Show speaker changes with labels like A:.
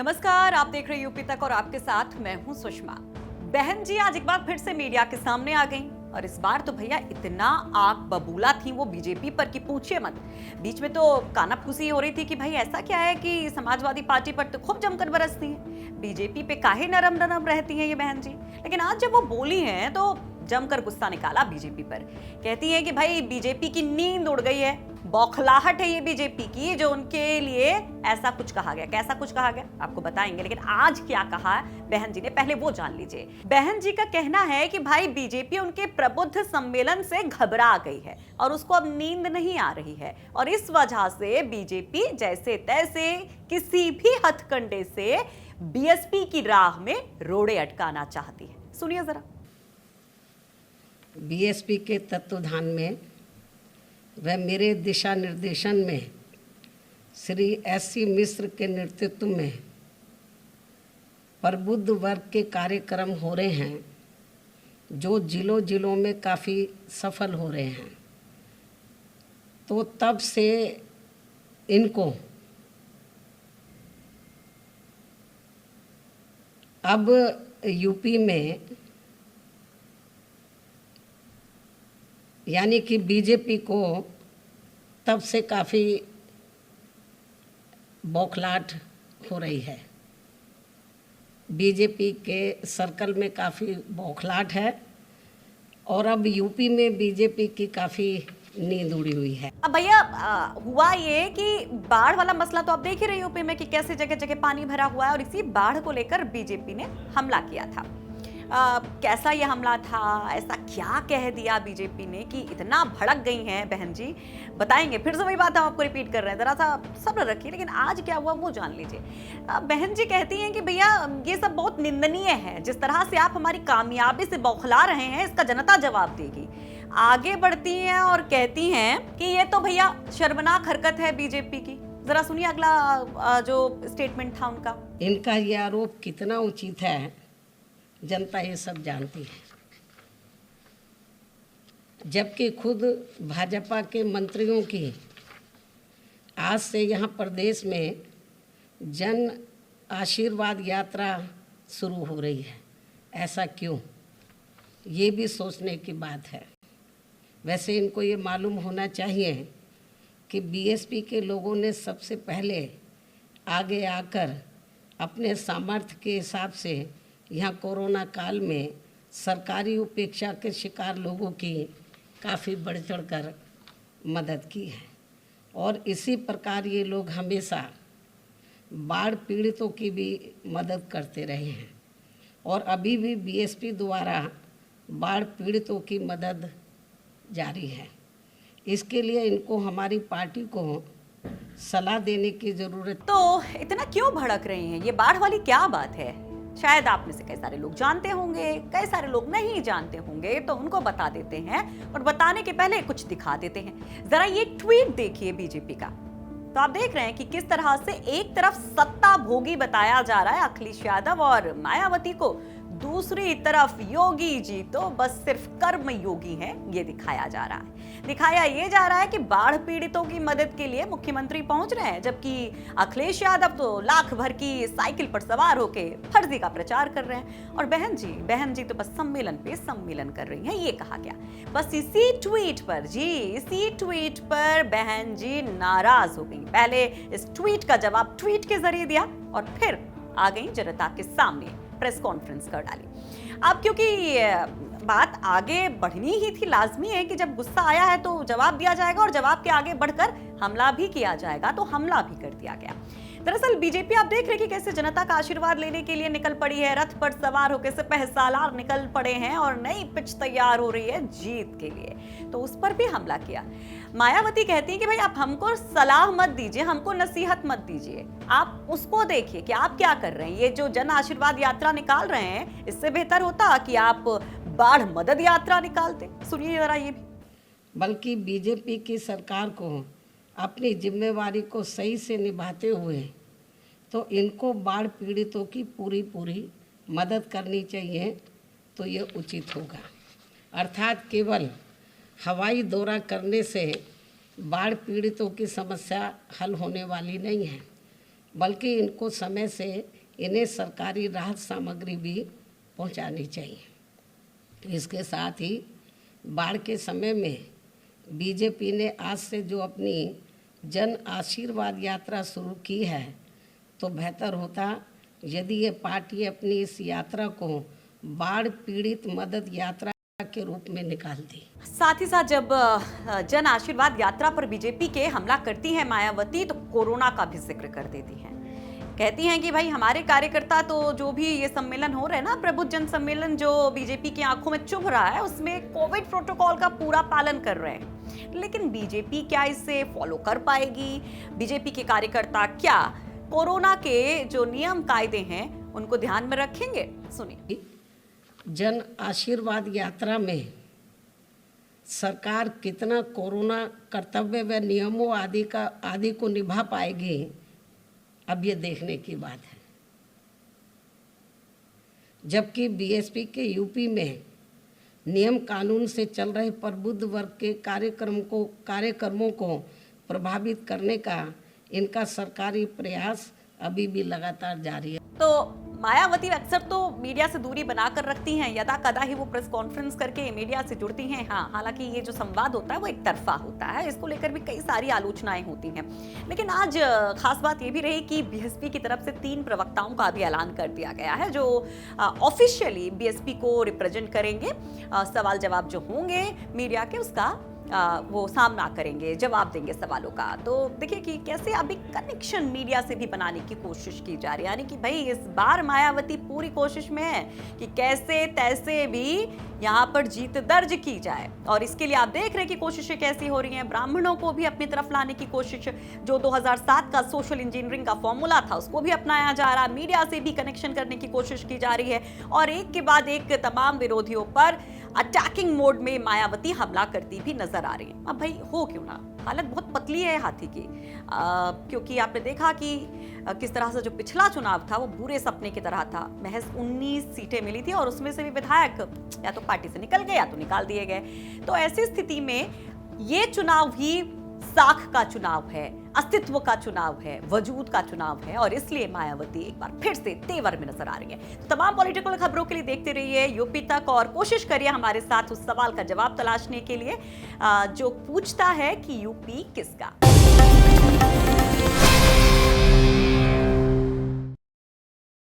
A: नमस्कार, आप देख रहे यूपी तक और आपके साथ मैं हूं सुषमा। बहन जी आज एक बार फिर से मीडिया के सामने आ गईं और इस बार तो भैया इतना आग बबूला थी वो बीजेपी पर कि पूछिए मत। बीच में तो कानाफूसी हो रही थी कि भाई ऐसा क्या है कि समाजवादी पार्टी पर तो खूब जमकर बरसती हैं, बीजेपी पे काहे नरम नरम रहती हैं ये बहन जी। लेकिन आज जब वो बोली हैं तो जमकर गुस्सा निकाला बीजेपी पर। कहती है कि भाई बीजेपी की नींद उड़ गई है, बौखलाहट है ये बीजेपी की जो उनके लिए ऐसा कुछ कहा गया। कैसा कुछ कहा गया आपको बताएंगे, लेकिन आज क्या कहा बहन जी ने पहले वो जान लीजिए। बहन जी का कहना है कि भाई बीजेपी उनके प्रबुद्ध सम्मेलन से घबरा गई है और उसको अब नींद नहीं आ रही है और इस वजह से बीजेपी जैसे तैसे किसी भी हथकंडे से बीएसपी की राह में रोड़े अटकाना चाहती है। सुनिए जरा।
B: बीएसपी के तत्वाधान में व मेरे दिशा निर्देशन में श्री एससी मिश्र के नेतृत्व में प्रबुद्ध वर्ग के कार्यक्रम हो रहे हैं जो जिलों में काफ़ी सफल हो रहे हैं। तो तब से इनको अब यूपी में यानी कि बीजेपी को तब से काफ़ी बौखलाहट हो रही है। बीजेपी के सर्कल में काफ़ी बौखलाहट है और अब यूपी में बीजेपी की काफ़ी नींद उड़ी हुई है।
A: अब भैया हुआ ये कि बाढ़ वाला मसला तो आप देख ही रहे यूपी में कि कैसे जगह जगह पानी भरा हुआ है और इसी बाढ़ को लेकर बीजेपी ने हमला किया था। कैसा ये हमला था, ऐसा क्या कह दिया बीजेपी ने कि इतना भड़क गई हैं बहन जी, बताएंगे। फिर से वही बात हम आपको रिपीट कर रहे हैं, जरा सा सब्र रखिए। लेकिन आज क्या हुआ वो जान लीजिए। बहन जी कहती हैं कि भैया ये सब बहुत निंदनीय है, जिस तरह से आप हमारी कामयाबी से बौखला रहे हैं इसका जनता जवाब देगी। आगे बढ़ती हैं और कहती हैं कि ये तो भैया शर्मनाक हरकत है बीजेपी की। जरा सुनिए अगला जो स्टेटमेंट था उनका।
B: इनका ये आरोप कितना उचित है जनता ये सब जानती है, जबकि खुद भाजपा के मंत्रियों की आज से यहाँ प्रदेश में जन आशीर्वाद यात्रा शुरू हो रही है। ऐसा क्यों, ये भी सोचने की बात है। वैसे इनको ये मालूम होना चाहिए कि बीएसपी के लोगों ने सबसे पहले आगे आकर अपने सामर्थ्य के हिसाब से यहाँ कोरोना काल में सरकारी उपेक्षा के शिकार लोगों की काफ़ी बढ़ चढ़ कर मदद की है और इसी प्रकार ये लोग हमेशा बाढ़ पीड़ितों की भी मदद करते रहे हैं और अभी भी बीएसपी द्वारा बाढ़ पीड़ितों की मदद जारी है। इसके लिए इनको हमारी पार्टी को सलाह देने की ज़रूरत।
A: तो इतना क्यों भड़क रही हैं, ये बाढ़ वाली क्या बात है? शायद आप में से कई सारे लोग जानते होंगे, कई सारे लोग नहीं जानते होंगे, तो उनको बता देते हैं और बताने के पहले कुछ दिखा देते हैं। जरा ये ट्वीट देखिए बीजेपी का। तो आप देख रहे हैं कि किस तरह से एक तरफ सत्ता भोगी बताया जा रहा है अखिलेश यादव और मायावती को, दूसरी तरफ योगी जी तो बस सिर्फ कर्म योगी हैं, ये दिखाया जा रहा है। दिखाया ये जा रहा है कि बाढ़ पीड़ितों की मदद के लिए मुख्यमंत्री पहुंच रहे हैं, जबकि अखिलेश यादव तो लाख भर की साइकिल पर सवार होके फर्जी का प्रचार कर रहे हैं और बहन जी तो बस सम्मेलन पे सम्मेलन कर रही हैं। ये कहा गया बस इसी ट्वीट पर बहन जी नाराज हो गई। पहले इस ट्वीट का जवाब ट्वीट के जरिए दिया और फिर आ गई जनता के सामने, प्रेस कॉन्फ्रेंस कर डाली। अब क्योंकि बात आगे बढ़नी ही थी, लाजमी है कि जब गुस्सा आया है तो जवाब दिया जाएगा और जवाब के आगे बढ़कर हमला भी किया जाएगा, तो हमला भी कर दिया गया। दरअसल बीजेपी आप देख रहे हैं कि कैसे जनता का आशीर्वाद लेने के लिए निकल पड़ी है, रथ पर सवार होकर सिपह सालार निकल पड़े हैं और नई पिच तैयार हो रही है जीत के लिए, तो उस पर भी हमला किया। मायावती कहती है कि भाई आप हमको सलाह मत दीजिए, हमको नसीहत मत दीजिए, आप उसको देखिए कि आप क्या कर रहे हैं। ये जो जन आशीर्वाद यात्रा निकाल रहे हैं, इससे बेहतर होता कि आप बाढ़ मदद यात्रा निकालते। सुनिए जरा ये भी।
B: बल्कि बीजेपी की सरकार को अपनी जिम्मेवारी को सही से निभाते हुए तो इनको बाढ़ पीड़ितों की पूरी मदद करनी चाहिए, तो ये उचित होगा। अर्थात केवल हवाई दौरा करने से बाढ़ पीड़ितों की समस्या हल होने वाली नहीं है, बल्कि इनको समय से इन्हें सरकारी राहत सामग्री भी पहुंचानी चाहिए। इसके साथ ही बाढ़ के समय में बीजेपी ने आज से जो अपनी जन आशीर्वाद यात्रा शुरू की है, तो बेहतर होता यदि ये पार्टी अपनी इस यात्रा को बाढ़ पीड़ित मदद यात्रा के रूप में निकालती।
A: साथ ही साथ जब जन आशीर्वाद यात्रा पर बीजेपी के हमला करती हैं मायावती, तो कोरोना का भी जिक्र कर देती हैं। कहती हैं कि भाई हमारे कार्यकर्ता तो जो भी ये सम्मेलन हो रहा है ना, प्रबुद्ध जन सम्मेलन जो बीजेपी की आंखों में चुभ रहा है, उसमें कोविड प्रोटोकॉल का पूरा पालन कर रहे हैं। लेकिन बीजेपी क्या इसे फॉलो कर पाएगी? बीजेपी के कार्यकर्ता क्या कोरोना के जो नियम कायदे हैं उनको ध्यान में रखेंगे? सुनिए।
B: जन आशीर्वाद यात्रा में सरकार कितना कोरोना कर्तव्य व नियमों आदि को निभा पाएगी, अब ये देखने की बात है। जबकि बीएसपी के यूपी में नियम कानून से चल रहे प्रबुद्ध वर्ग के कार्यक्रमों को प्रभावित करने का इनका सरकारी प्रयास अभी भी लगातार जारी है।
A: तो मायावती अक्सर तो मीडिया से दूरी बनाकर रखती हैं, यदा कदा ही वो प्रेस कॉन्फ्रेंस करके मीडिया से जुड़ती हैं। हाँ, हालांकि ये जो संवाद होता है वो एक तरफा होता है, इसको लेकर भी कई सारी आलोचनाएं होती हैं। लेकिन आज खास बात ये भी रही कि बीएसपी की तरफ से 3 प्रवक्ताओं का भी ऐलान कर दिया गया है जो ऑफिशियली बीएसपी को रिप्रेजेंट करेंगे। सवाल जवाब जो होंगे मीडिया के, उसका वो सामना करेंगे, जवाब देंगे सवालों का। तो देखिए कि कैसे अभी कनेक्शन मीडिया से भी बनाने की कोशिश की जा रही है, यानी कि भाई इस बार मायावती पूरी कोशिश में है कि कैसे तैसे भी यहाँ पर जीत दर्ज की जाए। और इसके लिए आप देख रहे हैं कि कोशिशें कैसी हो रही हैं। ब्राह्मणों को भी अपनी तरफ लाने की कोशिश, जो 2007 का सोशल इंजीनियरिंग का फॉर्मूला था उसको भी अपनाया जा रहा है। मीडिया से भी कनेक्शन करने की कोशिश की जा रही है और एक के बाद एक तमाम विरोधियों पर अटैकिंग मोड में मायावती हमला करती भी नजर आ रही है। अब भाई हो क्यों ना, हालत बहुत पतली है हाथी की, क्योंकि आपने देखा कि किस तरह से जो पिछला चुनाव था वो बुरे सपने की तरह था। महज 19 सीटें मिली थी और उसमें से भी विधायक या तो पार्टी से निकल गए या तो निकाल दिए गए। तो ऐसी स्थिति में ये चुनाव भी साख का चुनाव है, अस्तित्व का चुनाव है, वजूद का चुनाव है और इसलिए मायावती एक बार फिर से तेवर में नजर आ रही है। तो तमाम पॉलिटिकल खबरों के लिए देखते रहिए यूपी तक और कोशिश करिए हमारे साथ उस सवाल का जवाब तलाशने के लिए जो पूछता है कि यूपी किसका।